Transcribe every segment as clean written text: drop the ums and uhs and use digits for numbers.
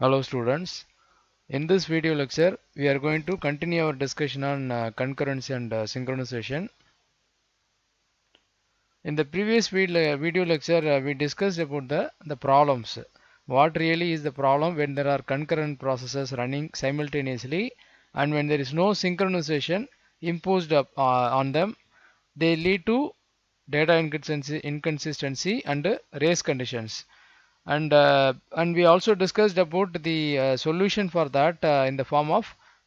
Hello students. In this video lecture, we are going to continue our discussion on concurrency and synchronization. In the previous video lecture, we discussed about the problems. What really is the problem when there are concurrent processes running simultaneously and when there is no synchronization imposed on them, they lead to data inconsistency and race conditions. And we also discussed about the solution for that in the form of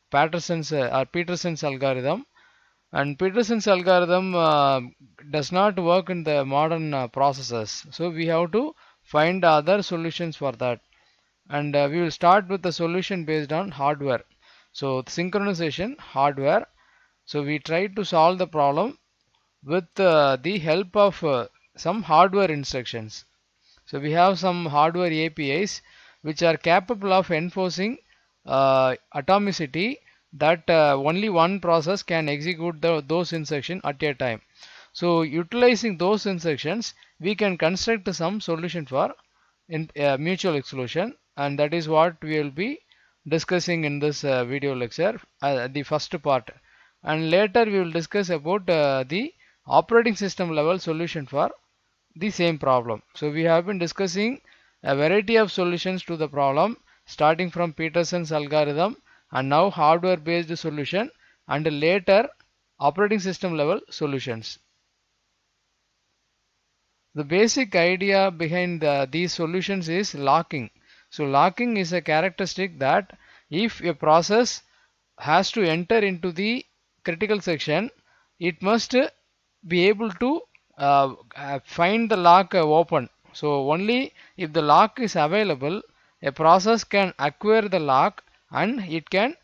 Peterson's algorithm. And Peterson's algorithm does not work in the modern processors, so we have to find other solutions for that. And we will start with the solution based on hardware. So synchronization hardware. So we try to solve the problem with the help of some hardware instructions. So we have some hardware APIs which are capable of enforcing atomicity, that only one process can execute those instructions at a time. So utilizing those instructions, we can construct some solution for mutual exclusion, and that is what we will be discussing in this video lecture, the first part. And later we will discuss about the operating system level solution for the same problem. So we have been discussing a variety of solutions to the problem, starting from Peterson's algorithm and now hardware based solution and later operating system level solutions. The basic idea behind these solutions is locking. So locking is a characteristic that if a process has to enter into the critical section, it must be able to find the lock open. So only if the lock is available, a process can acquire the lock and it can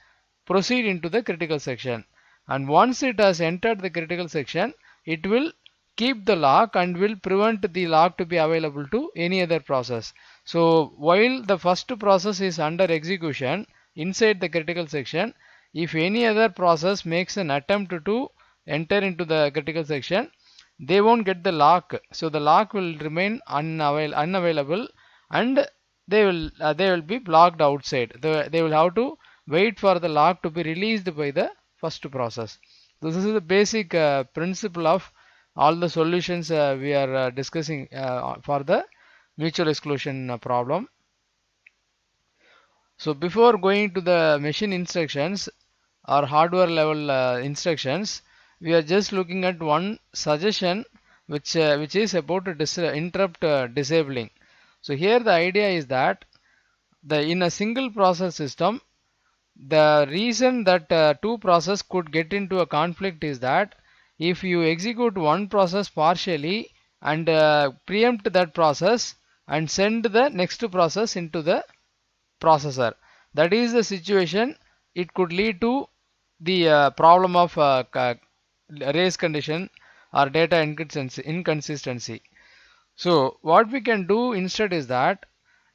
proceed into the critical section. And once it has entered the critical section, it will keep the lock and will prevent the lock to be available to any other process. So while the first process is under execution inside the critical section, if any other process makes an attempt to enter into the critical section, they won't get the lock. So the lock will remain unavailable, and they will be blocked outside. They will have to wait for the lock to be released by the first process. This is the basic principle of all the solutions we are discussing for the mutual exclusion problem. So before going to the machine instructions or hardware level instructions, we are just looking at one suggestion which is about interrupt disabling. So here the idea is that in a single process system, the reason that two processes could get into a conflict is that if you execute one process partially and preempt that process and send the next process into the processor, that is the situation, it could lead to the problem of race condition or data inconsistency. So what we can do instead is that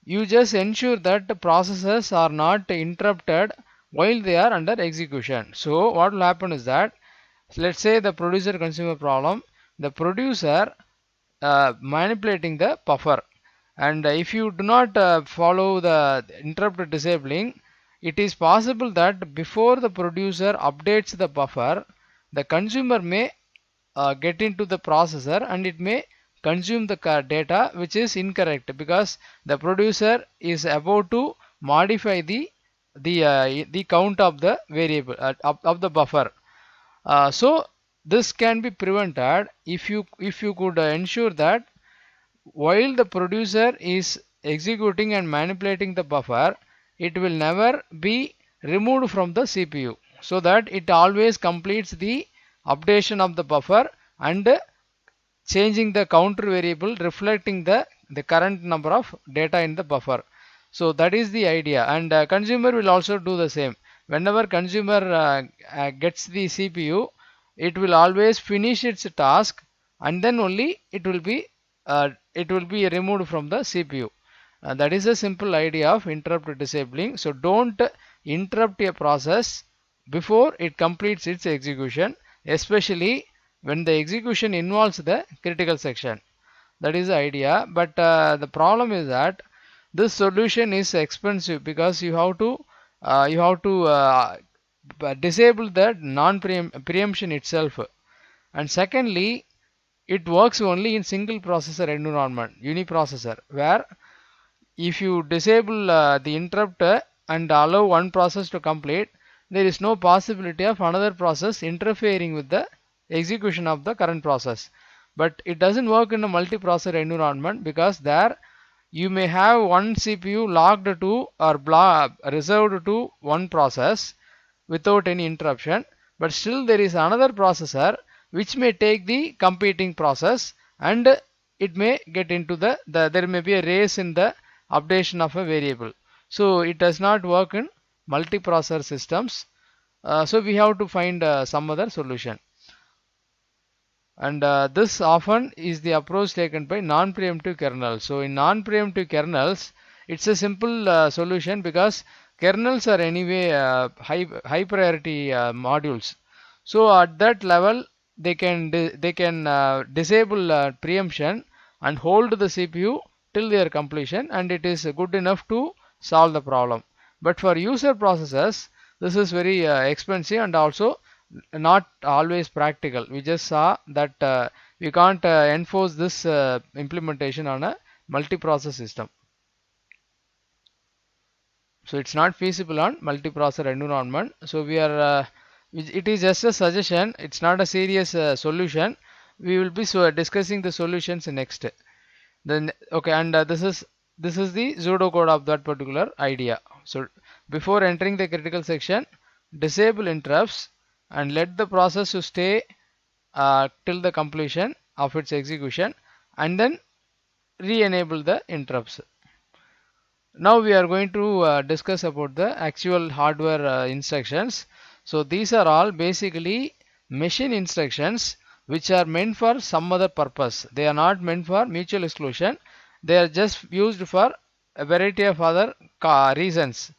you just ensure that the processes are not interrupted while they are under execution. So what will happen is that, let's say the producer consumer problem, the producer manipulating the buffer, and if you do not follow the interrupt disabling, it is possible that before the producer updates the buffer, the consumer may get into the processor and it may consume the data which is incorrect, because the producer is about to modify the count of the variable of the buffer. So this can be prevented if you could ensure that while the producer is executing and manipulating the buffer, it will never be removed from the CPU, so that it always completes the updation of the buffer and changing the counter variable reflecting the current number of data in the buffer. So that is the idea, and consumer will also do the same. Whenever consumer gets the CPU, it will always finish its task and then only it will be removed from the CPU. That is a simple idea of interrupt disabling. So don't interrupt a process before it completes its execution, especially when the execution involves the critical section. That is the idea. But the problem is that This solution is expensive because you have to disable the non-preemption itself. And secondly, it works only in single processor environment, uniprocessor, where if you disable the interrupt and allow one process to complete, there is no possibility of another process interfering with the execution of the current process. But it doesn't work in a multiprocessor environment, because there you may have one CPU locked to or reserved to one process without any interruption, but still there is another processor which may take the competing process, and it may get into there may be a race in the updation of a variable. So it does not work in multiprocessor systems. So we have to find some other solution. And this often is the approach taken by non-preemptive kernels. So in non-preemptive kernels, it's a simple solution, because kernels are anyway high priority modules. So at that level, they can disable preemption and hold the CPU till their completion, and it is good enough to solve the problem. But for user processes, this is very expensive and also not always practical. We just saw that we can't enforce this implementation on a multiprocessor system. So it's not feasible on multiprocessor environment. So we are it is just a suggestion, it's not a serious solution. We will be discussing the solutions next. Then okay, and this is the pseudocode of that particular idea. So before entering the critical section, disable interrupts and let the process to stay till the completion of its execution, and then re-enable the interrupts. Now we are going to discuss about the actual hardware instructions. So these are all basically machine instructions which are meant for some other purpose. They are not meant for mutual exclusion. They are just used for a variety of other reasons.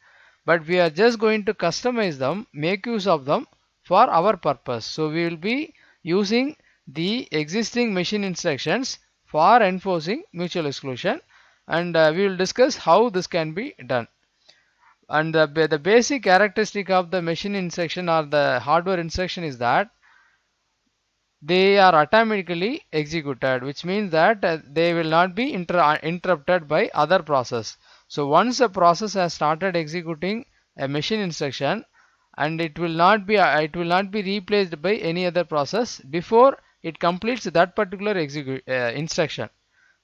But we are just going to customize them, make use of them for our purpose. So we will be using the existing machine instructions for enforcing mutual exclusion, and we will discuss how this can be done. And the basic characteristic of the machine instruction or the hardware instruction is that they are automatically executed, which means that they will not be interrupted by other process. So once a process has started executing a machine instruction, and it will not be replaced by any other process before it completes that particular instruction.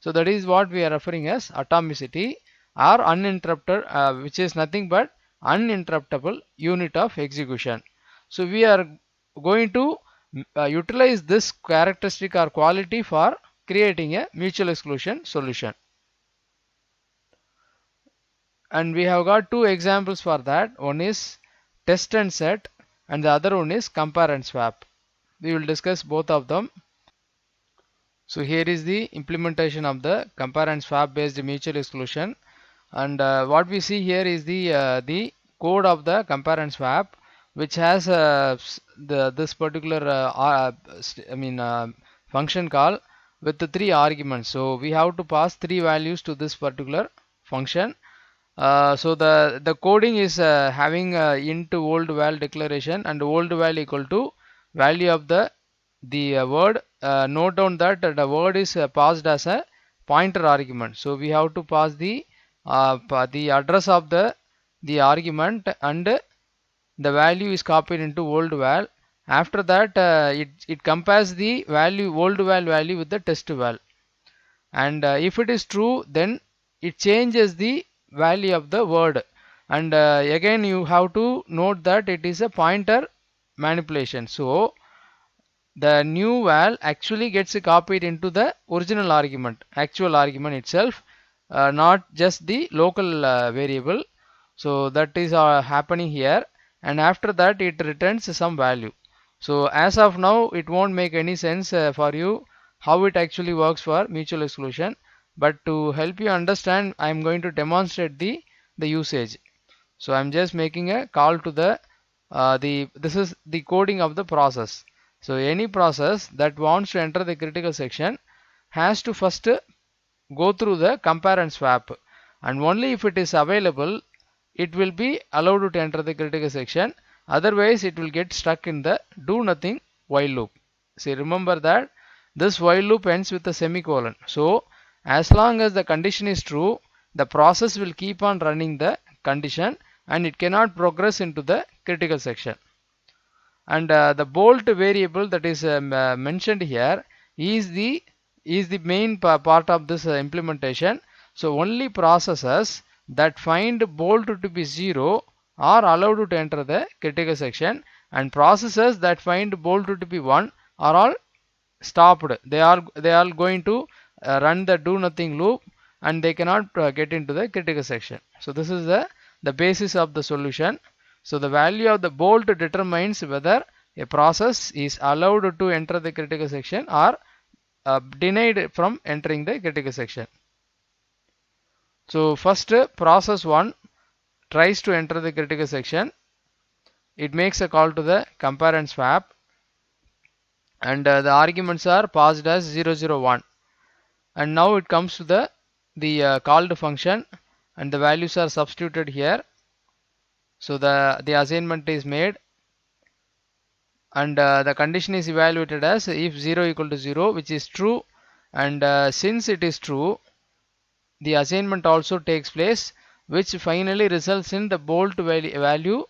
So that is what we are referring as atomicity, or uninterrupted, which is nothing but uninterruptible unit of execution. So we are going to utilize this characteristic or quality for creating a mutual exclusion solution. And we have got two examples for that. One is test and set, and the other one is compare and swap. We will discuss both of them. So here is the implementation of the compare and swap based mutual exclusion, and what we see here is the code of the compare and swap, which has this particular function call with the three arguments. So we have to pass three values to this particular function. So the coding is having int old val declaration, and old val equal to value of the word. Note down that the word is passed as a pointer argument. So we have to pass the address of the argument, and the value is copied into old val. After that, it compares the value old val value with the test val, and if it is true, then it changes the value of the word. And again you have to note that it is a pointer manipulation. So the new val actually gets copied into the original argument, actual argument itself, not just the local variable. So that is happening here, and after that it returns some value. So as of now, it won't make any sense for you how it actually works for mutual exclusion, but to help you understand, I am going to demonstrate the usage. So I'm just making a call to this is the coding of the process. So any process that wants to enter the critical section has to first go through the compare and swap, and only if it is available it will be allowed to enter the critical section. Otherwise it will get stuck in the do nothing while loop. See, remember that this while loop ends with a semicolon. So as long as the condition is true, the process will keep on running the condition and it cannot progress into the critical section. And the bolt variable that is mentioned here is the main part of this implementation. So only processes that find bolt to be 0 are allowed to enter the critical section, and processes that find bolt to be 1 are all stopped. They are going to run the do nothing loop and they cannot get into the critical section. So this is the basis of the solution. So the value of the bolt determines whether a process is allowed to enter the critical section or denied from entering the critical section. So first, process 1 tries to enter the critical section. It makes a call to the compare and swap, and the arguments are passed as 0, 0, 1. And now it comes to the called function, and the values are substituted here. So the assignment is made, and the condition is evaluated as if 0 equal to 0, which is true, and since it is true, the assignment also takes place, which finally results in the bolt value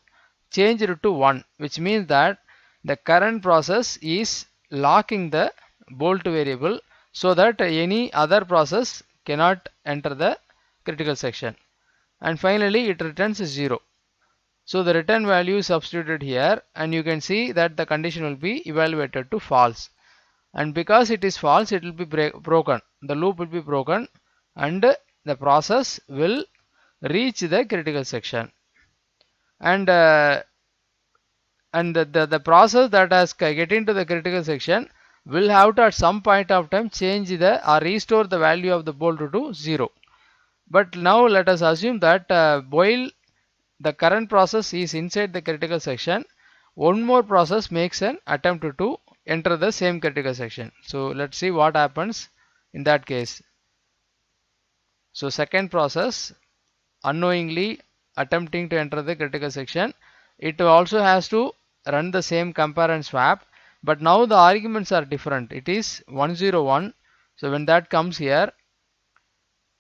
changed to 1, which means that the current process is locking the bolt variable so that any other process cannot enter the critical section, and finally it returns 0. So the return value is substituted here, and you can see that the condition will be evaluated to false, and because it is false it will be broken, the loop will be broken, and the process will reach the critical section. And the process that has get into the critical section will have to at some point of time change the or restore the value of the bolt to 0. But now let us assume that while the current process is inside the critical section, one more process makes an attempt to enter the same critical section. So let's see what happens in that case. So second process unknowingly attempting to enter the critical section, it also has to run the same compare and swap, but now the arguments are different. It is 1, 0, 1. So when that comes here,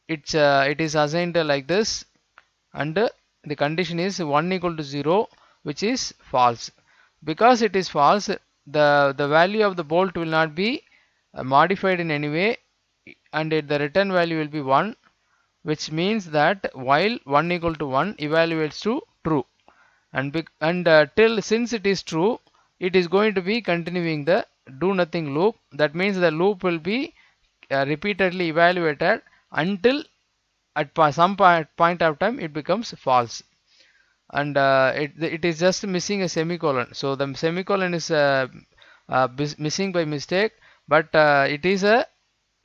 it is assigned like this, and the condition is 1 equal to 0, which is false. Because it is false, the value of the bolt will not be modified in any way, and the return value will be 1, which means that while 1 equal to 1 evaluates to true, and till since it is true, it is going to be continuing the do nothing loop. That means the loop will be repeatedly evaluated until at some point of time it becomes false, and it is just missing a semicolon. So the semicolon is missing by mistake, but it is a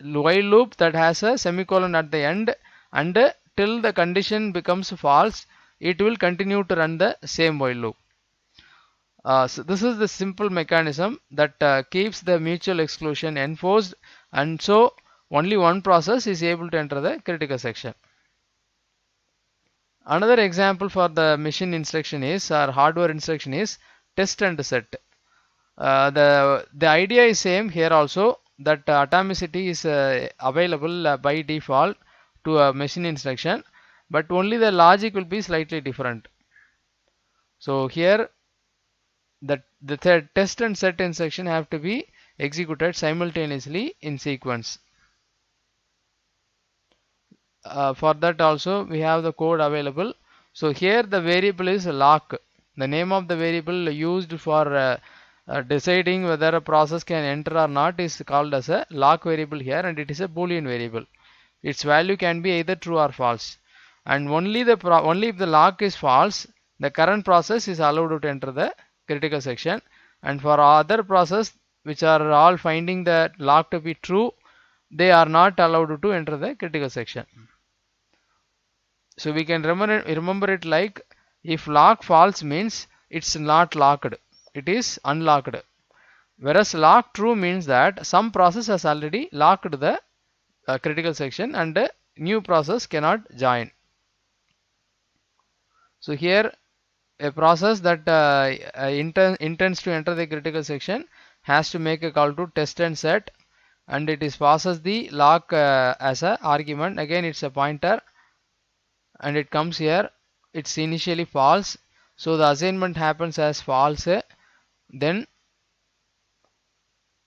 while loop that has a semicolon at the end, and till the condition becomes false it will continue to run the same while loop. So this is the simple mechanism that keeps the mutual exclusion enforced, and so only one process is able to enter the critical section. Another example for the machine instruction is, or hardware instruction is, test and set. The idea is same here also, that atomicity is available by default to a machine instruction, but only the logic will be slightly different. So here the test and set instruction have to be executed simultaneously in sequence. For that also we have the code available. So here the variable is lock. The name of the variable used for deciding whether a process can enter or not is called as a lock variable here, and it is a boolean variable. Its value can be either true or false, and only if the lock is false, the current process is allowed to enter the critical section, and for other process which are all finding the lock to be true, they are not allowed to enter the critical section. So we can remember it like, if lock false means it's not locked, it is unlocked, whereas lock true means that some process has already locked the critical section and a new process cannot join. So here a process that intends to enter the critical section has to make a call to test and set, and it is passes the lock as a argument. Again it's a pointer, and it comes here, it's initially false, so the assignment happens as false, then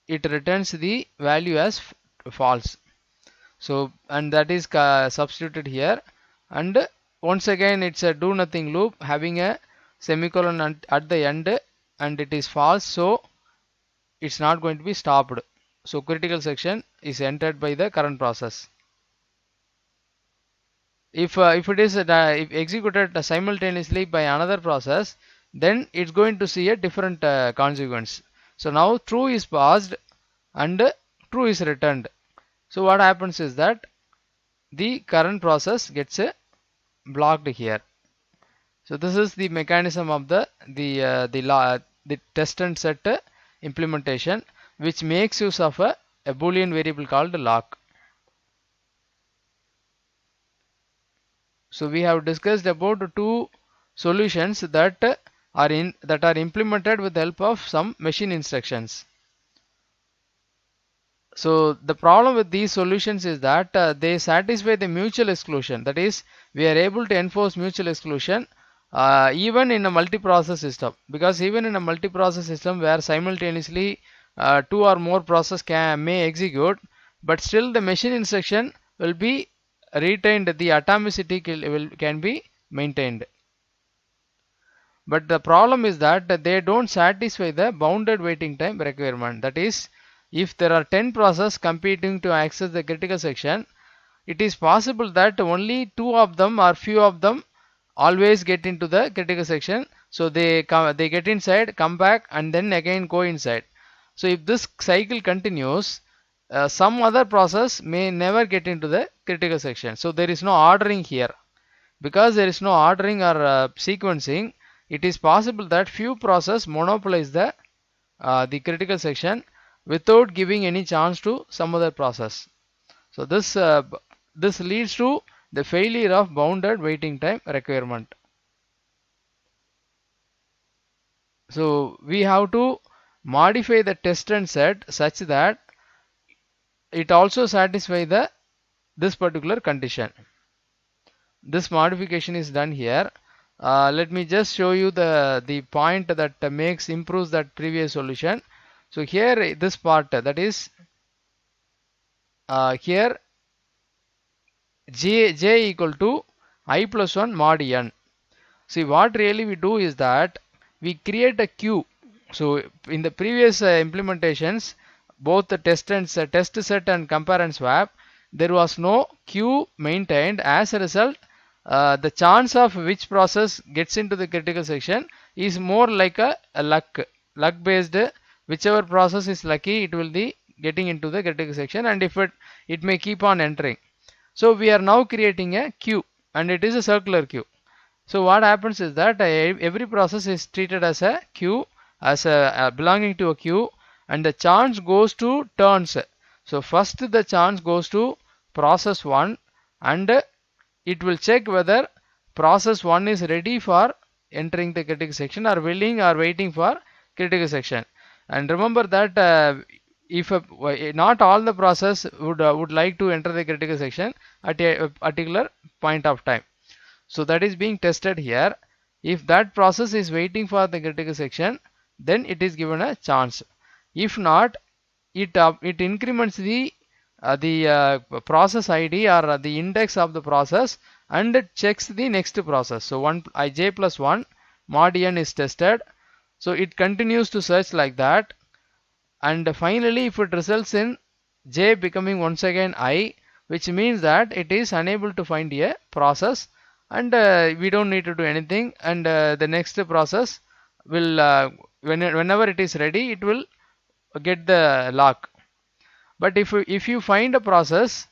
it returns the value as false. So and that is substituted here, and once again it's a do nothing loop having a semicolon at the end, and it is false, so it's not going to be stopped. So critical section is entered by the current process. If it is if executed simultaneously by another process, then it's going to see a different consequence. So now true is passed and true is returned. So what happens is that the current process gets blocked here. So this is the mechanism of the test and set implementation, which makes use of a boolean variable called lock. So we have discussed about two solutions that are implemented with the help of some machine instructions. So the problem with these solutions is that they satisfy the mutual exclusion. That is, we are able to enforce mutual exclusion even in a multiprocess system, because even in a multiprocess system where simultaneously two or more processes may execute, but still the machine instruction will be retained, the atomicity can be maintained. But the problem is that they don't satisfy the bounded waiting time requirement. That is, if there are 10 processes competing to access the critical section, it is possible that only 2 of them or few of them always get into the critical section. So they get inside, come back, and then again go inside. So if this cycle continues, some other process may never get into the critical section. So there is no ordering here. Because there is no ordering or sequencing, it is possible that few processes monopolize the critical section without giving any chance to some other process. So this leads to the failure of bounded waiting time requirement. So we have to modify the test and set such that it also satisfy this particular condition. This modification is done here. Let me just show you the point that improves that previous solution. So here this part, that is here j equal to I plus 1 mod n. See, what really we do is that we create a queue. So in the previous implementations, both the test set and compare and swap, there was no queue maintained. As a result, the chance of which process gets into the critical section is more like a luck based. Whichever process is lucky, it will be getting into the critical section, and if it may keep on entering. So we are now creating a queue, and it is a circular queue. So what happens is that every process is treated as a queue, as belonging to a queue, and the chance goes to turns. So first the chance goes to process 1, and it will check whether process 1 is ready for entering the critical section or willing or waiting for critical section. And remember that if not all the process would like to enter the critical section at a particular point of time. So that is being tested here. If that process is waiting for the critical section, then it is given a chance. If not, it increments the process ID or the index of the process, and it checks the next process. So j plus 1 mod n is tested. So it continues to search like that, and finally if it results in j becoming once again I, which means that it is unable to find a process, and we don't need to do anything, and the next process will whenever it is ready, it will get the lock. But if you find a process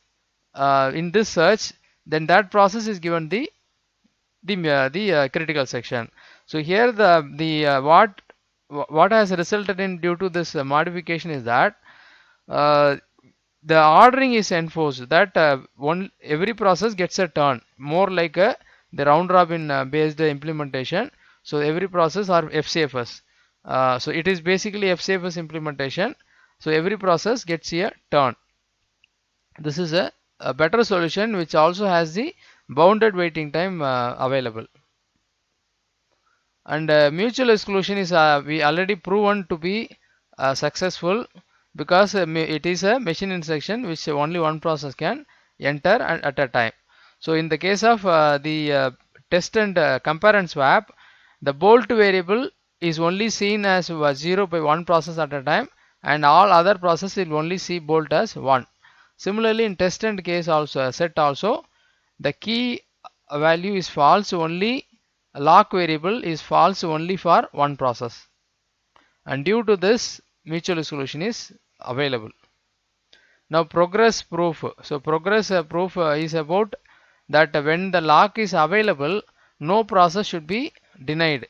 in this search, then that process is given the critical section. So here what has resulted in due to this modification is that the ordering is enforced, that every process gets a turn, more like the round robin based implementation. So every process or FCFS. So it is basically FCFS implementation. So every process gets a turn. This is a better solution which also has the bounded waiting time available. And mutual exclusion is we already proven to be successful, because it is a machine instruction which only one process can enter at a time. So in the case of the test and compare and swap, the bolt variable is only seen as 0 by one process at a time, and all other processes will only see bolt as 1. Similarly, in test and case also set also, the key value is false only, lock variable is false only for one process, and due to this mutual exclusion is available. Now progress proof. So progress proof is about that when the lock is available, no process should be denied.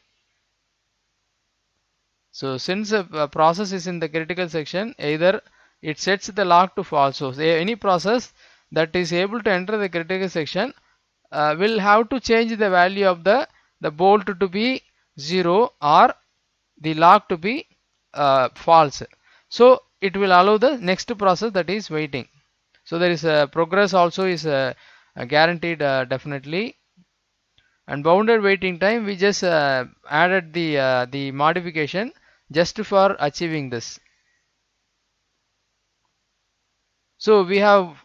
So since a process is in the critical section, either it sets the lock to false. So any process that is able to enter the critical section will have to change the value of the bolt to be 0 or the lock to be false. So it will allow the next process that is waiting. So there is a progress also is guaranteed definitely. And bounded waiting time, we just added the modification just for achieving this. So we have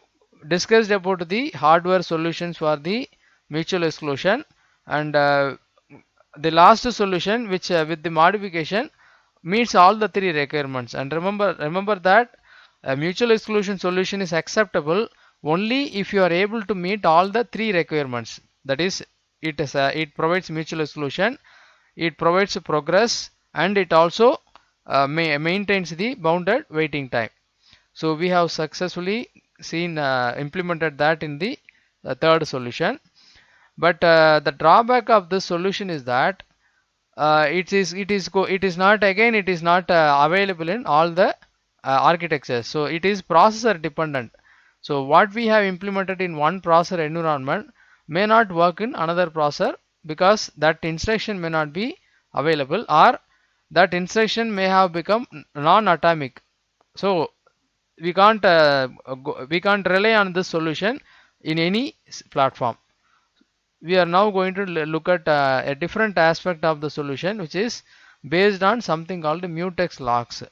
discussed about the hardware solutions for the mutual exclusion, and the last solution which with the modification meets all the three requirements. And remember that a mutual exclusion solution is acceptable only if you are able to meet all the three requirements. That is, it provides mutual exclusion, it provides progress, and it also maintains the bounded waiting time. So we have successfully seen implemented that in the third solution. But the drawback of this solution is that it is not, again it is not available in all the architectures. So it is processor dependent. So what we have implemented in one processor environment may not work in another processor, because that instruction may not be available, or that instruction may have become non-atomic. So we can't rely on this solution in any platform. We are now going to look at a different aspect of the solution, which is based on something called mutex locks.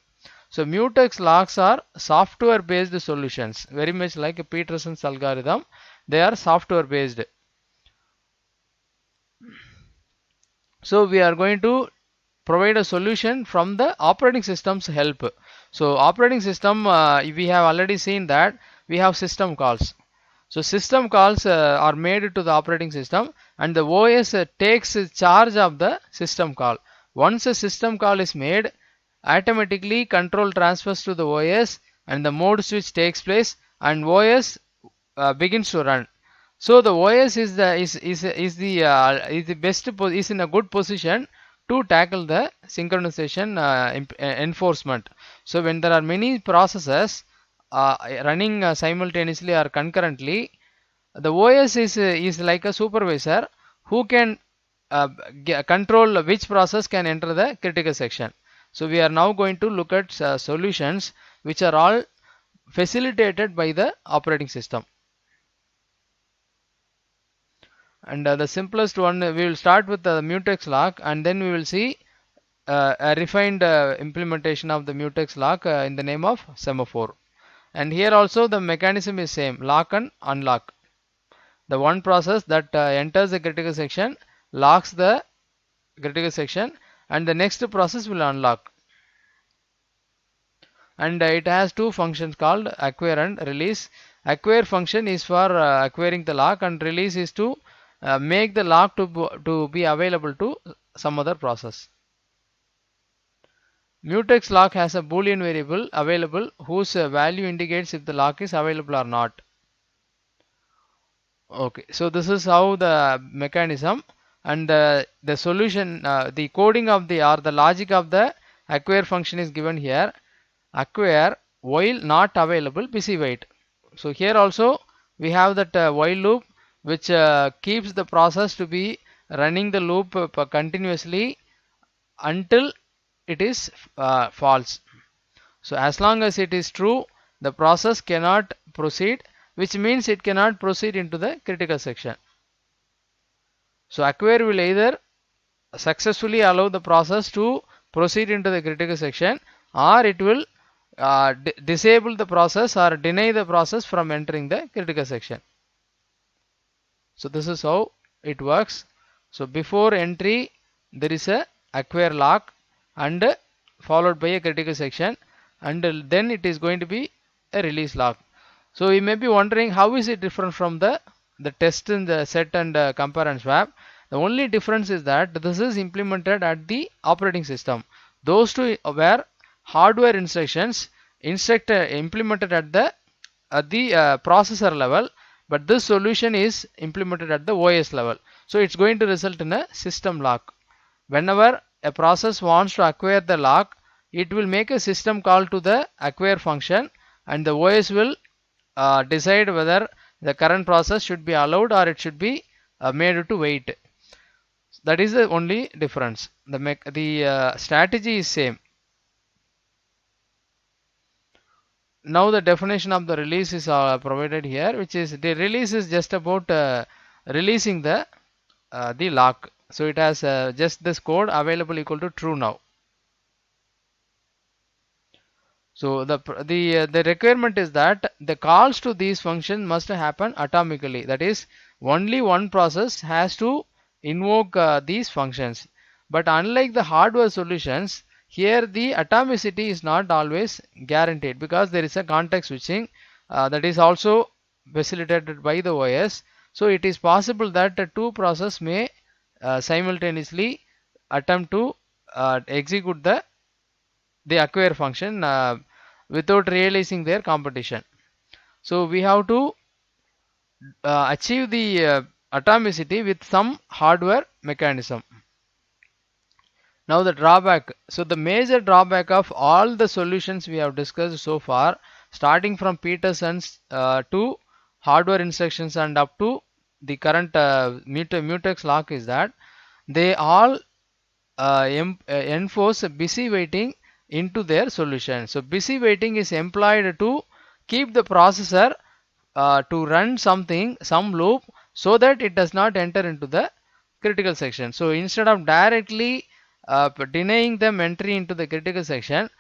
So mutex locks are software based solutions, very much like Peterson's algorithm. They are software based. So we are going to provide a solution from the operating system's help. So operating system, we have already seen that we have system calls. So system calls are made to the operating system, and the OS takes charge of the system call. Once a system call is made, automatically control transfers to the OS, and the mode switch takes place, and OS begins to run. So the OS is the best is in a good position to tackle the synchronization enforcement. So when there are many processes running simultaneously or concurrently, the OS is like a supervisor who can control which process can enter the critical section. So we are now going to look at solutions which are all facilitated by the operating system. And the simplest one, we will start with the mutex lock, and then we will see a refined implementation of the mutex lock in the name of semaphore. And here also the mechanism is same, lock and unlock. The one process that enters the critical section locks the critical section, and the next process will unlock. And it has two functions called acquire and release. Acquire function is for acquiring the lock, and release is to make the lock to be available to some other process. Mutex lock has a boolean variable available whose value indicates if the lock is available or not. Okay, so this is how the mechanism, and the solution, the coding of the or the logic of the acquire function is given here. Acquire while not available, busy wait. So here also we have that while loop. which keeps the process to be running the loop continuously until it is false. So as long as it is true, the process cannot proceed, which means it cannot proceed into the critical section. So acquire will either successfully allow the process to proceed into the critical section, or it will disable the process or deny the process from entering the critical section. So this is how it works. So before entry there is a acquire lock and followed by a critical section, and then it is going to be a release lock. So you may be wondering, how is it different from the test in the set and compare and swap? The only difference is that this is implemented at the operating system. Those two were hardware instructions implemented at the processor level, but this solution is implemented at the OS level. So it's going to result in a system lock. Whenever a process wants to acquire the lock, it will make a system call to the acquire function, and the OS will decide whether the current process should be allowed or it should be made to wait. That is the only difference. The strategy is same. Now the definition of the release is provided here, which is the release is just about releasing the lock. So it has just this code available equal to true now. So the requirement is that the calls to these functions must happen atomically. That is, only one process has to invoke these functions. But unlike the hardware solutions, here the atomicity is not always guaranteed, because there is a context switching that is also facilitated by the OS. So it is possible that two processes may simultaneously attempt to execute the acquire function without realizing their competition. So we have to achieve the atomicity with some hardware mechanism. Now the drawback. So the major drawback of all the solutions we have discussed so far, starting from Peterson's to hardware instructions and up to the current mutex lock, is that they all enforce busy waiting into their solution. So busy waiting is employed to keep the processor to run some loop, so that it does not enter into the critical section. So instead of directly denying them entry into the critical section,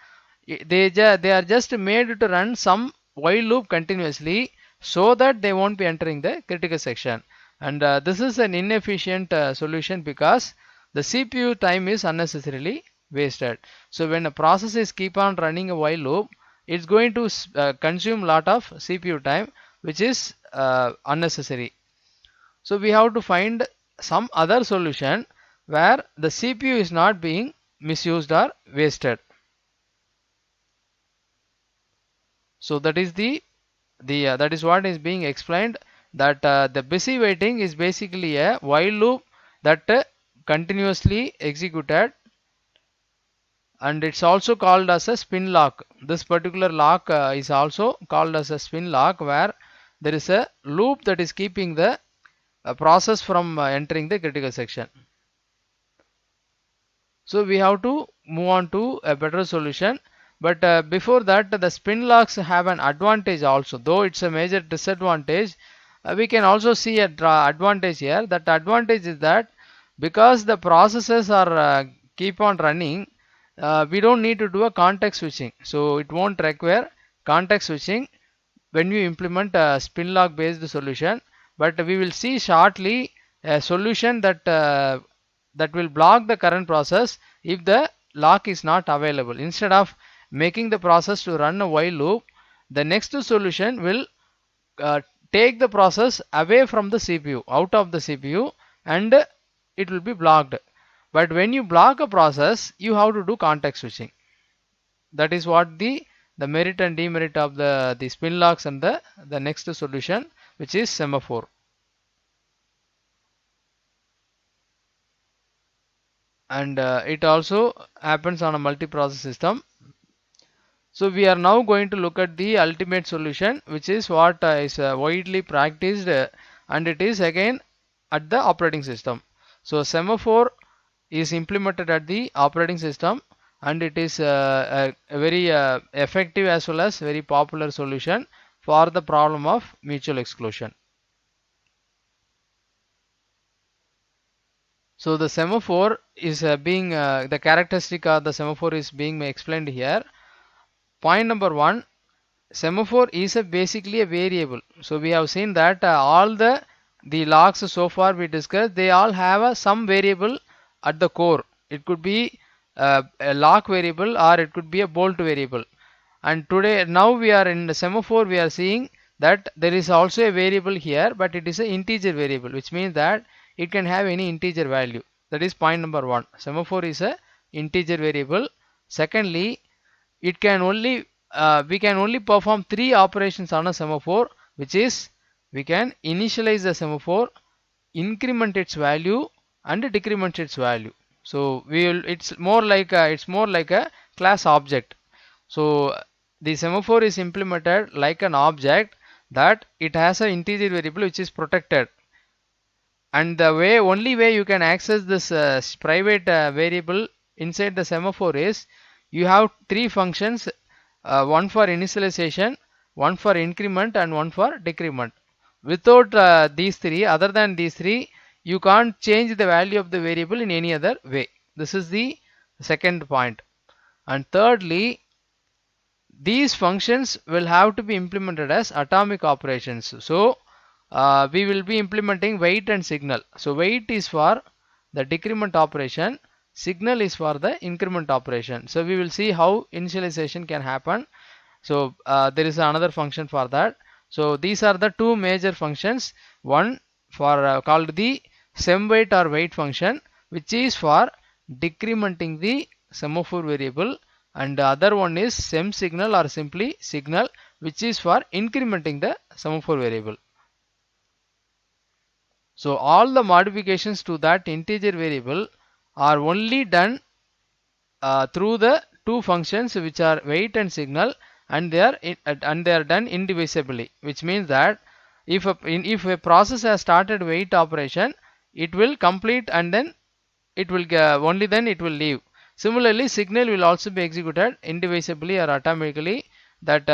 they are just made to run some while loop continuously, so that they won't be entering the critical section. And this is an inefficient solution, because the CPU time is unnecessarily wasted. So when a process is keep on running a while loop, it's going to consume lot of CPU time, which is unnecessary. So we have to find some other solution where the CPU is not being misused or wasted. So that is that is what is being explained, that the busy waiting is basically a while loop that continuously executed, and it's also called as a spin lock. This particular lock is also called as a spin lock, where there is a loop that is keeping the process from entering the critical section. So we have to move on to a better solution, but before that, the spin locks have an advantage also. Though it's a major disadvantage, we can also see a advantage here. That advantage is that because the processes are keep on running, we don't need to do a context switching. So it won't require context switching when you implement a spin lock based solution. But we will see shortly a solution that will block the current process if the lock is not available. Instead of making the process to run a while loop, the next solution will take the process away from the CPU, out of the CPU, and it will be blocked. But when you block a process, you have to do context switching. That is what the merit and demerit of the spin locks and the next solution, which is semaphore. And it also happens on a multiprocess system. So we are now going to look at the ultimate solution, which is what is widely practiced and it is again at the operating system. So semaphore is implemented at the operating system, and it is a very effective as well as very popular solution for the problem of mutual exclusion. So the semaphore is being the characteristic of the semaphore is being explained here. Point number one, semaphore is basically a variable. So we have seen that all the logs so far we discussed, they all have some variable at the core. It could be a log variable or it could be a bolt variable. And today now we are in the semaphore, we are seeing that there is also a variable here, but it is an integer variable, which means that it can have any integer value. That is point number one. Semaphore is a integer variable. Secondly, it can only we can only perform three operations on a semaphore, which is we can initialize the semaphore, increment its value, and decrement its value. So we will, it's more like a class object. So the semaphore is implemented like an object that it has an integer variable which is protected, and the only way you can access this private variable inside the semaphore is you have three functions, one for initialization, one for increment, and one for decrement. Without these three, other than these three, you can't change the value of the variable in any other way. This is the second point. And thirdly, these functions will have to be implemented as atomic operations. So we will be implementing wait and signal. So wait is for the decrement operation, signal is for the increment operation. So we will see how initialization can happen. So there is another function for that. So these are the two major functions. One for called the semWait or wait function, which is for decrementing the semaphore variable, and the other one is semSignal or simply signal, which is for incrementing the semaphore variable. So all the modifications to that integer variable are only done through the two functions which are wait and signal, and they are done indivisibly, which means that if a process has started wait operation, it will complete and then it will only then it will leave. Similarly, signal will also be executed indivisibly or atomically, that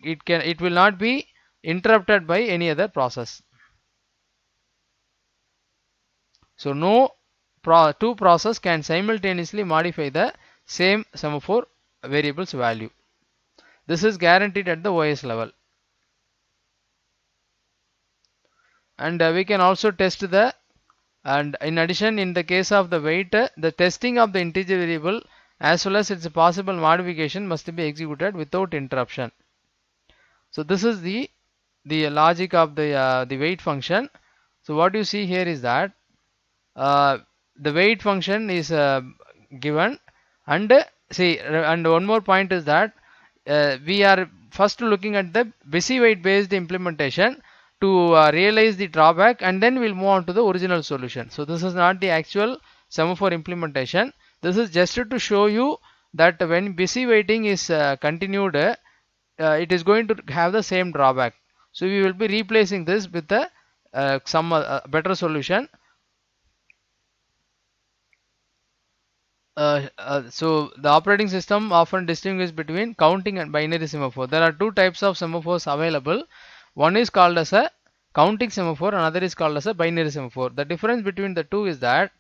it will not be interrupted by any other process. So no two process can simultaneously modify the same semaphore variable's value. This is guaranteed at the OS level. And we can also test the, and in addition, in the case of the wait, the testing of the integer variable as well as its possible modification must be executed without interruption. So this is the logic of the wait function. So what you see here is that the wait function is given, and and one more point is that we are first looking at the busy wait based implementation to realize the drawback, and then we'll move on to the original solution. So this is not the actual semaphore implementation. This is just to show you that when busy waiting is continued, it is going to have the same drawback. So we will be replacing this with some better solution. So the operating system often distinguishes between counting and binary semaphore. There are two types of semaphores available. One is called as a counting semaphore, another is called as a binary semaphore. The difference between the two is that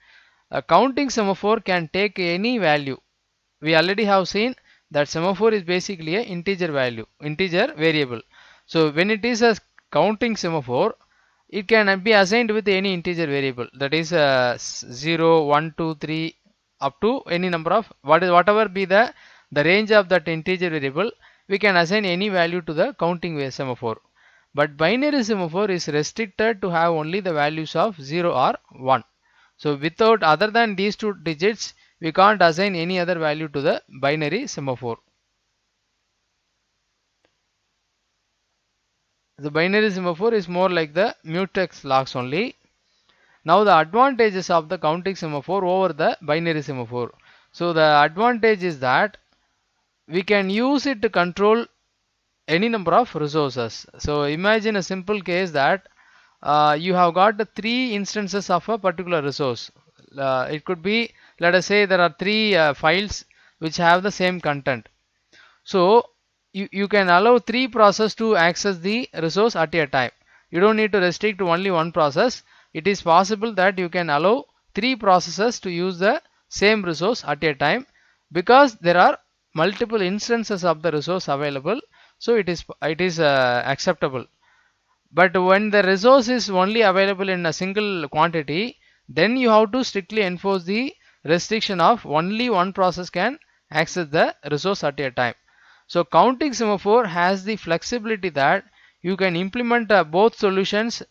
a counting semaphore can take any value. We already have seen that semaphore is basically a integer variable. So when it is a counting semaphore, it can be assigned with any integer variable, that is 0, 1, 2, 3, up to any number of whatever be the range of that integer variable. We can assign any value to the counting semaphore. But binary semaphore is restricted to have only the values of 0 or 1. So without, other than these two digits, we can't assign any other value to the binary semaphore. The binary semaphore is more like the mutex logs only. Now the advantages of the counting semaphore over the binary semaphore. So the advantage is that we can use it to control any number of resources. So imagine a simple case that you have got the three instances of a particular resource. It could be, let us say there are three files which have the same content. So you can allow three processes to access the resource at a time. You don't need to restrict to only one process. It is possible that you can allow three processes to use the same resource at a time, because there are multiple instances of the resource available. So it is acceptable. But when the resource is only available in a single quantity, then you have to strictly enforce the restriction of only one process can access the resource at a time. So counting semaphore has the flexibility that you can implement both solutions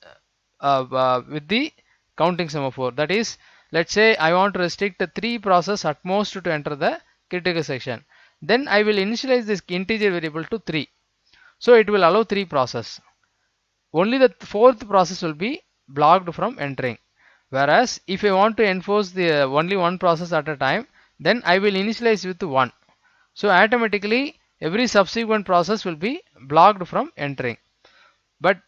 with the counting semaphore. That is, let's say I want to restrict three process at most to enter the critical section. Then I will initialize this integer variable to 3. So it will allow three process. Only the fourth process will be blocked from entering. Whereas if I want to enforce the only one process at a time, then I will initialize with 1. So automatically every subsequent process will be blocked from entering. But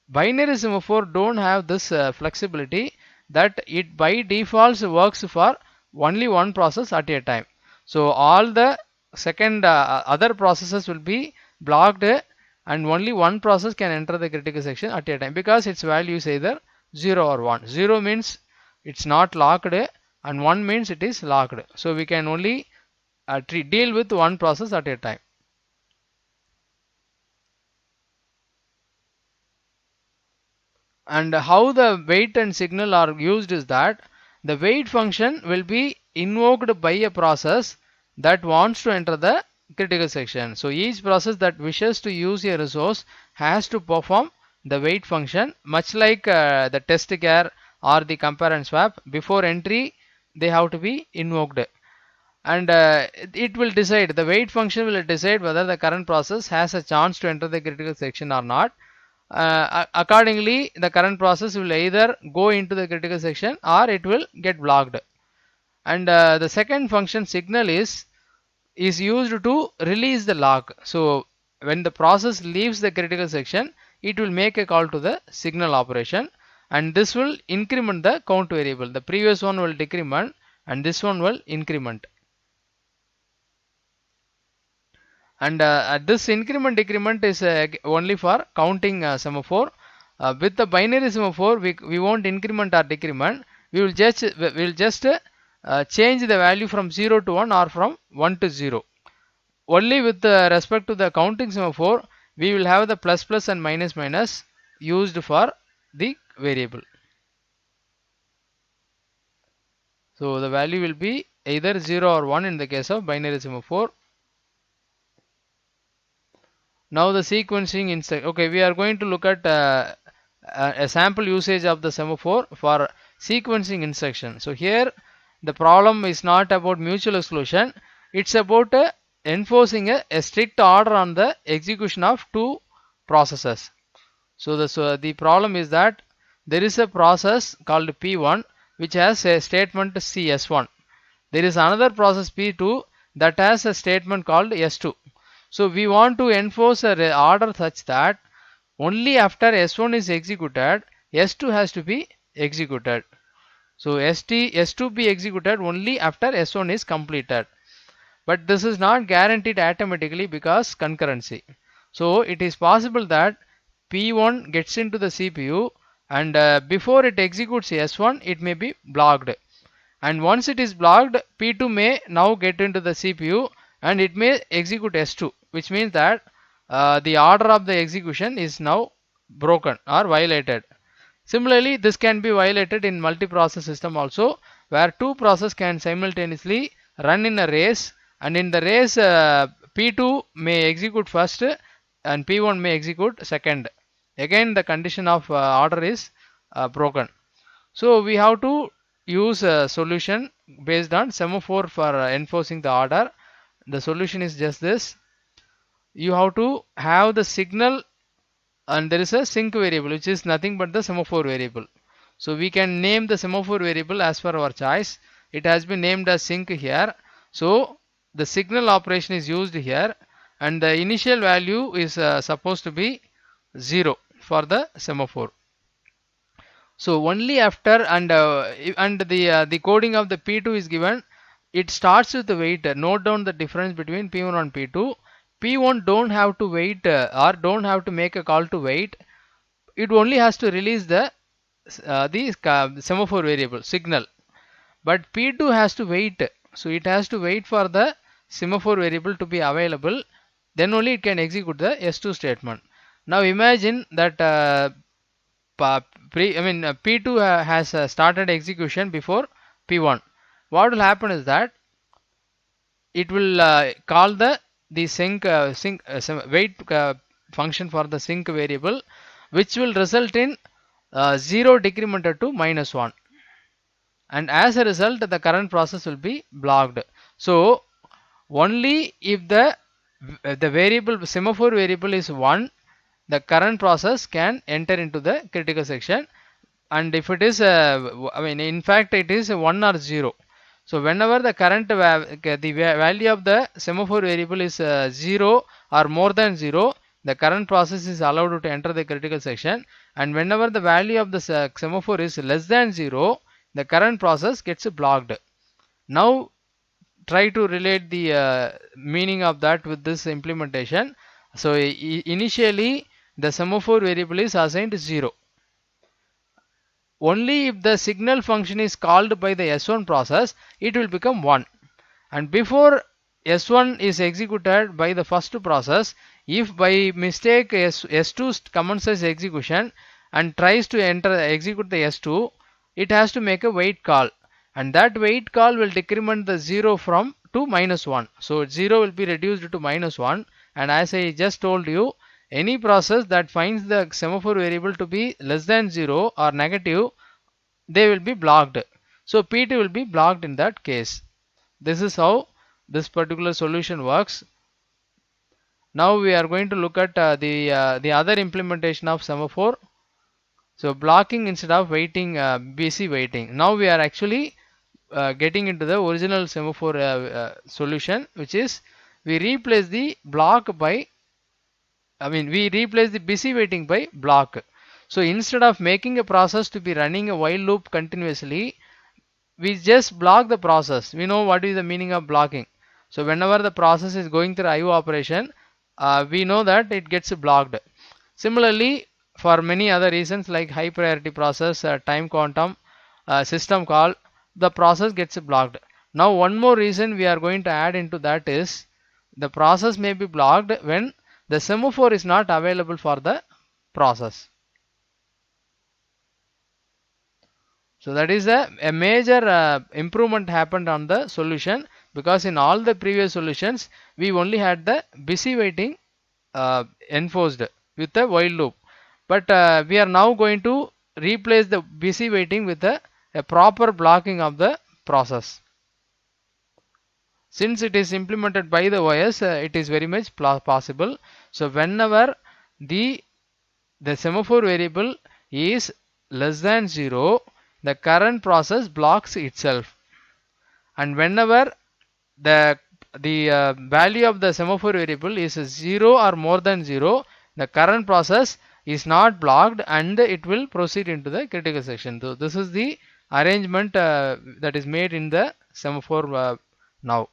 binary semaphore don't have this flexibility, that it by default works for only one process at a time. So all the second other processes will be blocked, and only one process can enter the critical section at a time, because its value is either 0 or 1. 0 means it's not locked, and 1 means it is locked. So we can only deal with one process at a time. And how the wait and signal are used is that the wait function will be invoked by a process that wants to enter the critical section. So each process that wishes to use a resource has to perform the wait function, much like the test char or the compare and swap. Before entry they have to be invoked, and it will decide, the wait function will decide whether the current process has a chance to enter the critical section or not. Accordingly the current process will either go into the critical section or it will get blocked. And the second function signal is used to release the lock. So when the process leaves the critical section, it will make a call to the signal operation, and this will increment the count variable. The previous one will decrement and this one will increment. And this increment decrement is only for counting semaphore. With the binary semaphore, we won't increment or decrement. We will just change the value from 0 to 1 or from 1 to 0. Only with respect to the counting semaphore, we will have the plus plus and minus minus used for the variable. So the value will be either 0 or 1 in the case of binary semaphore. Now the sequencing instruction. Okay, we are going to look at a sample usage of the semaphore for sequencing instruction. So here the problem is not about mutual exclusion. It's about enforcing a strict order on the execution of two processes. So the problem is that there is a process called P1 which has a statement CS1. There is another process P2 that has a statement called S2. So we want to enforce a order such that only after S1 is executed, S2 has to be executed. So S2 be executed only after S1 is completed. But this is not guaranteed automatically because concurrency. So it is possible that P1 gets into the CPU, and before it executes S1, it may be blocked. And once it is blocked, P2 may now get into the CPU and it may execute S2, which means that the order of the execution is now broken or violated. Similarly, this can be violated in multiprocess system also, where two processes can simultaneously run in a race, and in the race P2 may execute first and P1 may execute second. Again the condition of order is broken. So we have to use a solution based on semaphore for enforcing the order. The solution is just this. You have to have the signal, and there is a sync variable which is nothing but the semaphore variable. So we can name the semaphore variable as per our choice. It has been named as sync here. So the signal operation is used here, and the initial value is supposed to be 0 for the semaphore. So only after the coding of the P2 is given, it starts with the wait. Note down the difference between P1 and P2. P1 don't have to wait or don't have to make a call to wait. It only has to release the semaphore variable signal. But P2 has to wait. So it has to wait for the semaphore variable to be available. Then only it can execute the S2 statement. Now imagine that P2 has started execution before P1. What will happen is that it will call the wait function for the sync variable, which will result in 0 decremented to -1, and as a result the current process will be blocked. So only if the variable semaphore variable is 1, the current process can enter into the critical section, and if it is in fact it is 1 or 0. So whenever the the value of the semaphore variable is 0 or more than 0, the current process is allowed to enter the critical section, and whenever the value of the semaphore is less than 0, the current process gets blocked. Now try to relate the meaning of that with this implementation. So initially the semaphore variable is assigned 0. Only if the signal function is called by the S1 process, it will become 1. And before S1 is executed by the first process, if by mistake S2 commences execution and tries to execute the S2, it has to make a wait call, and that wait call will decrement the 0 from to -1. So 0 will be reduced to -1, and as I just told you, any process that finds the semaphore variable to be less than 0 or negative, they will be blocked. So P2 will be blocked in that case. This is how this particular solution works. Now we are going to look at the other implementation of semaphore. So blocking instead of waiting, busy waiting. Now we are actually getting into the original semaphore solution, which is we replace the we replace the busy waiting by block. So instead of making a process to be running a while loop continuously, we just block the process. We know what is the meaning of blocking. So whenever the process is going through IO operation, we know that it gets blocked. Similarly, for many other reasons like high priority process, time quantum, system call, the process gets blocked. Now one more reason we are going to add into that is the process may be blocked when the semaphore is not available for the process. So that is a major improvement happened on the solution, because in all the previous solutions we only had the busy waiting enforced with a while loop, but we are now going to replace the busy waiting with a proper blocking of the process. Since it is implemented by the OS, it is very much possible. So whenever the semaphore variable is less than 0, the current process blocks itself, and whenever the value of the semaphore variable is 0 or more than 0, the current process is not blocked and it will proceed into the critical section. So this is the arrangement that is made in the semaphore now.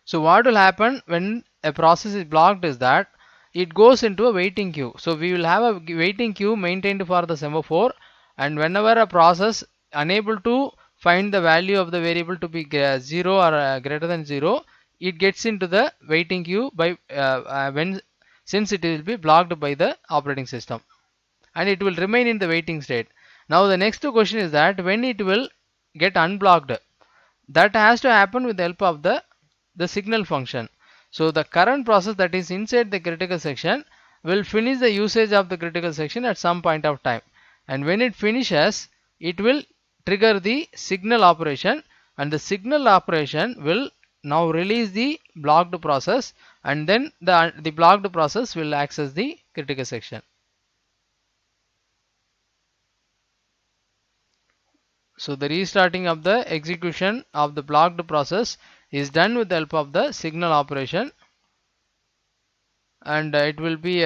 So what will happen when a process is blocked is that it goes into a waiting queue. So we will have a waiting queue maintained for the semaphore, and whenever a process unable to find the value of the variable to be 0 or greater than 0, it gets into the waiting queue by since it will be blocked by the operating system, and it will remain in the waiting state. Now the next question is that when it will get unblocked, that has to happen with the help of the signal function. So the current process that is inside the critical section will finish the usage of the critical section at some point of time, and when it finishes, it will trigger the signal operation, and the signal operation will now release the blocked process, and then the blocked process will access the critical section. So the restarting of the execution of the blocked process is done with the help of the signal operation. and it will be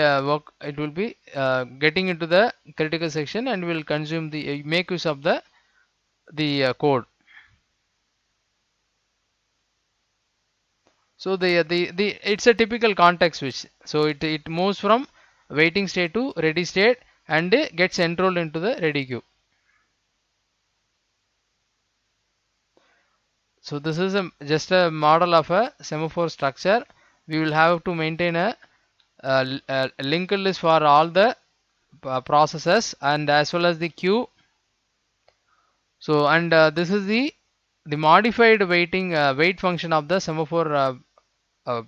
getting into the critical section and will consume the make use of the code. So the it's a typical context switch. So it moves from waiting state to ready state and gets enrolled into the ready queue. So this is just a model of a semaphore structure. We will have to maintain a linked list for all the processes and as well as the queue. So and this is the modified wait function of the semaphore uh,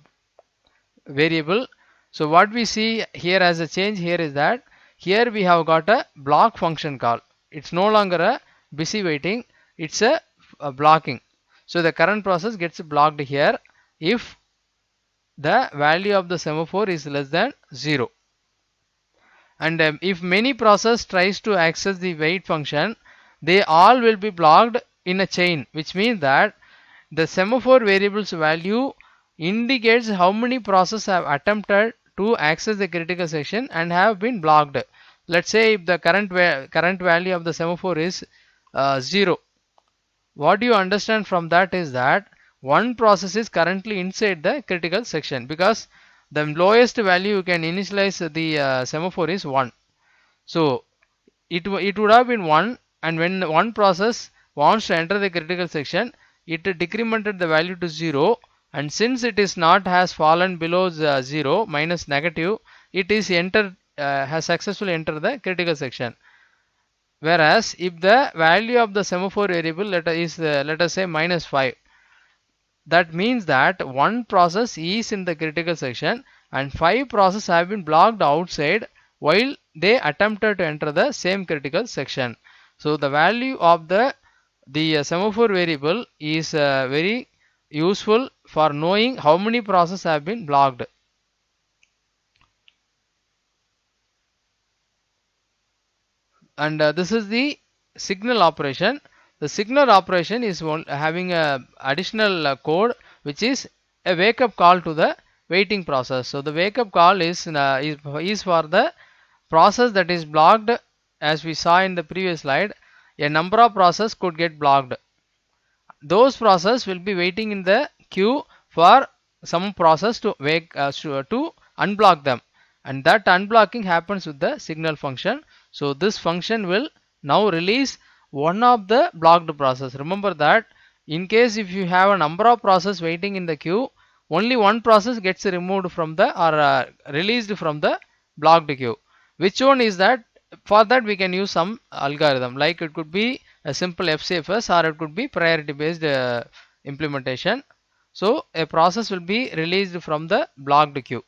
variable. So what we see here as a change here is that here we have got a block function call. It's no longer a busy waiting, it's a blocking. So the current process gets blocked here if the value of the semaphore is less than 0. And if many process tries to access the wait function, they all will be blocked in a chain, which means that the semaphore variable's value indicates how many processes have attempted to access the critical section and have been blocked. Let's say if the current value of the semaphore is 0, what you understand from that is that one process is currently inside the critical section, because the lowest value you can initialize the semaphore is 1. So it would have been 1, and when one process wants to enter the critical section, it decremented the value to 0, and since it is not has fallen below 0 minus negative, it is has successfully entered the critical section. Whereas if the value of the semaphore variable let us say -5, that means that one process is in the critical section and 5 processes have been blocked outside while they attempted to enter the same critical section. So the value of the semaphore variable is very useful for knowing how many processes have been blocked. And this is the signal operation. The signal operation is having a additional code which is a wake up call to the waiting process. So the wake up call is for the process that is blocked. As we saw in the previous slide, a number of processes could get blocked. Those processes will be waiting in the queue for some process to to unblock them, and that unblocking happens with the signal function. So this function will now release one of the blocked process. Remember that in case if you have a number of process waiting in the queue, only one process gets removed from the or released from the blocked queue. Which one is that? For that we can use some algorithm, like it could be a simple FCFS or it could be priority based implementation. So a process will be released from the blocked queue,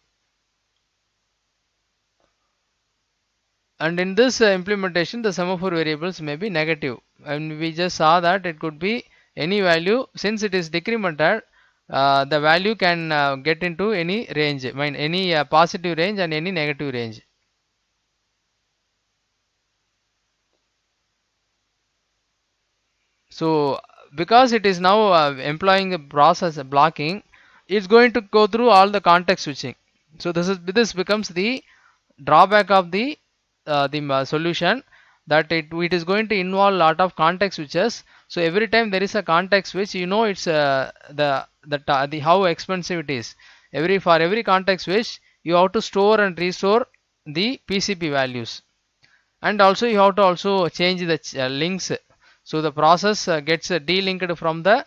and in this implementation the semaphore variables may be negative, and we just saw that it could be any value. Since it is decremented, the value can get into any range, I mean any positive range and any negative range. So because it is now employing a process blocking, it's going to go through all the context switching. So this becomes the drawback of the solution, that it is going to involve a lot of context switches. So every time there is a context switch, you know it's the how expensive it is. For every context switch, you have to store and restore the PCP values, and also you have to also change the links. So the process gets delinked from the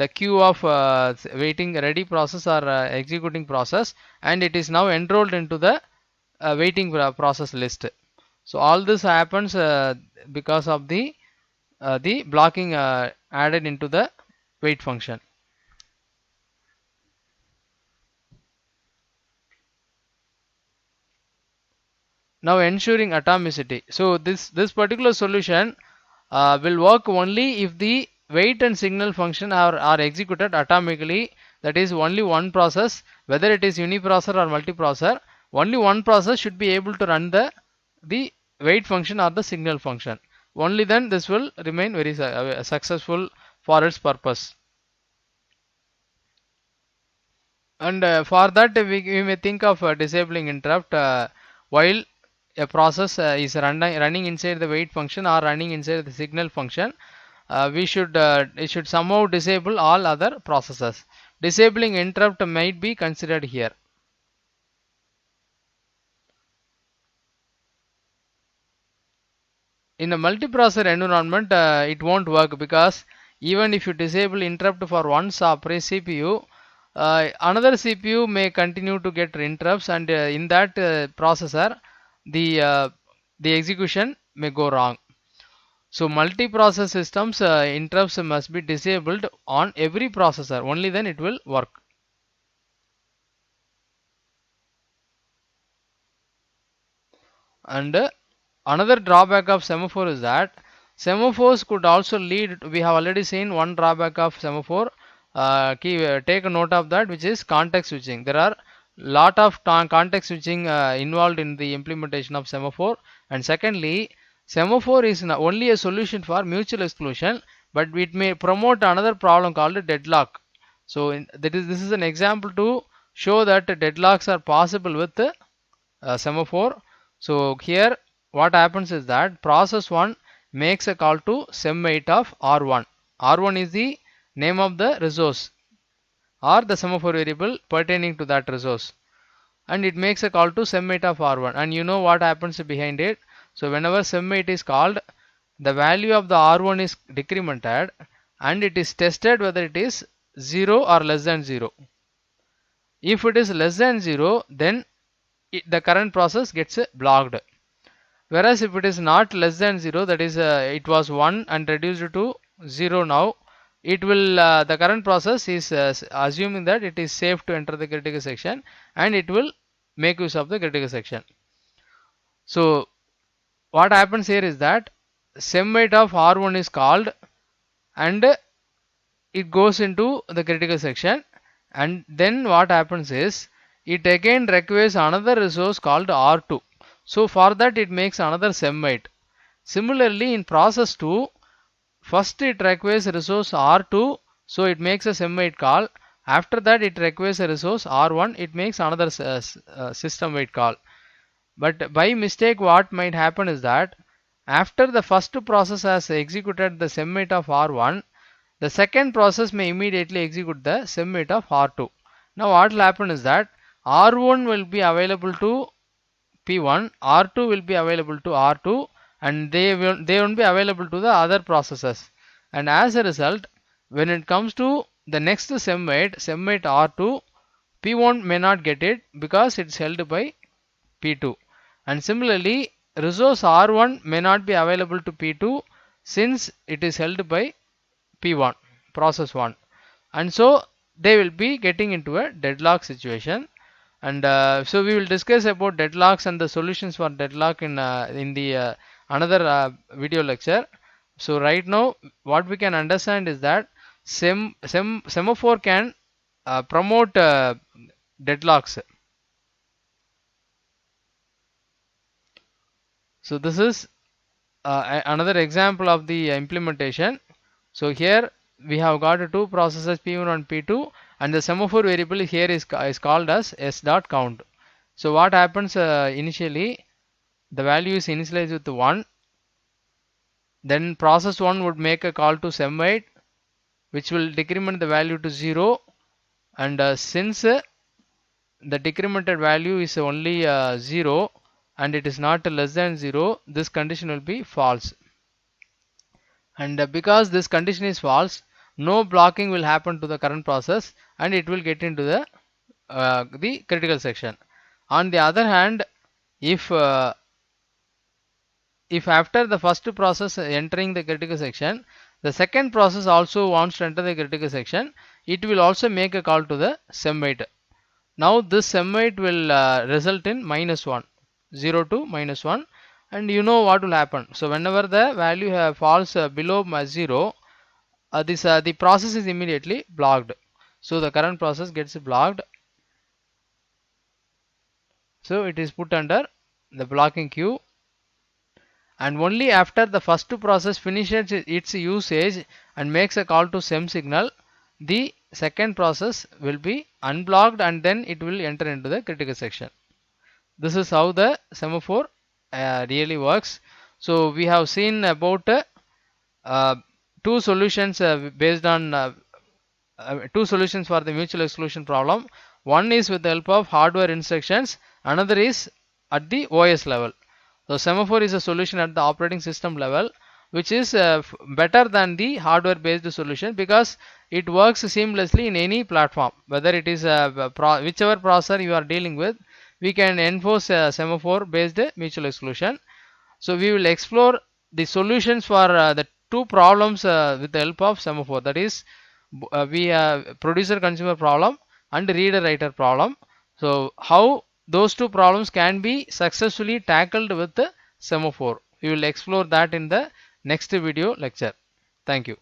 queue of waiting ready process or executing process, and it is now enrolled into the waiting process list. So all this happens because of the blocking added into the wait function. Now ensuring atomicity. So this particular solution will work only if the wait and signal function are executed atomically. That is, only one process, whether it is uniprocessor or multiprocessor, only one process should be able to run the wait function or the signal function. Only then this will remain very successful for its purpose. And for that we may think of disabling interrupt while a process is running inside the wait function or running inside the signal function. We should it should somehow disable all other processes. Disabling interrupt might be considered here. In a multiprocessor environment, it won't work, because even if you disable interrupt for one CPU, another CPU may continue to get interrupts, and in that processor, the uh, the execution may go wrong. So multiprocessor systems, interrupts must be disabled on every processor. Only then it will work. And another drawback of semaphore is that semaphores could also lead. We have already seen one drawback of semaphore. Take a note of that, which is context switching. There are lot of context switching involved in the implementation of semaphore. And secondly, semaphore is only a solution for mutual exclusion, but it may promote another problem called deadlock. So this is an example to show that deadlocks are possible with semaphore. So here what happens is that process 1 makes a call to sem8 of R1. R1 is the name of the resource or the semaphore variable pertaining to that resource, and it makes a call to sem8 of R1. And you know what happens behind it. So whenever sem8 is called, the value of the R1 is decremented and it is tested whether it is 0 or less than 0. If it is less than 0, then the current process gets blocked. Whereas if it is not less than 0, that is it was 1 and reduced to 0 now, it will the current process is assuming that it is safe to enter the critical section, and it will make use of the critical section. So what happens here is that sem8 of R1 is called and it goes into the critical section, and then what happens is it again requires another resource called R2. So for that it makes another sem8. Similarly in process 2, first it requires a resource R2, so it makes a sem8 call. After that it requires a resource R1, it makes another system wait call. But by mistake what might happen is that after the first process has executed the sem8 of R1, the second process may immediately execute the sem8 of R2. Now what will happen is that R1 will be available to P1, R2 will be available to R2, and they won't be available to the other processes. And as a result, when it comes to the next sem8 R2, P1 may not get it because it's held by P2. And similarly, resource R1 may not be available to P2 since it is held by P1, process 1. And so they will be getting into a deadlock situation. And so we will discuss about deadlocks and the solutions for deadlock in the another video lecture. So right now what we can understand is that semaphore can promote deadlocks. So this is another example of the implementation. So here we have got two processes P1 and P2, and the semaphore variable here is called as s.count. So what happens initially, the value is initialized with 1, then process 1 would make a call to sem8, which will decrement the value to 0, and since the decremented value is only 0 and it is not less than 0, this condition will be false. And because this condition is false, no blocking will happen to the current process and it will get into the critical section. On the other hand, if after the first process entering the critical section, the second process also wants to enter the critical section, it will also make a call to the sem8. Now this sem8 will result in -1, 0 to -1, and you know what will happen. So whenever the value falls below 0, the process is immediately blocked. So the current process gets blocked. So it is put under the blocking queue, and only after the first process finishes its usage and makes a call to sem signal, the second process will be unblocked and then it will enter into the critical section. This is how the semaphore really works. So we have seen about uh, two solutions based on two solutions for the mutual exclusion problem. One is with the help of hardware instructions, another is at the OS level. So semaphore is a solution at the operating system level, which is better than the hardware based solution because it works seamlessly in any platform, whether it is whichever processor you are dealing with. We can enforce semaphore based mutual exclusion. So we will explore the solutions for the two problems with the help of semaphore, that is we producer consumer problem and reader writer problem. So how those two problems can be successfully tackled with the semaphore, we will explore that in the next video lecture. Thank you.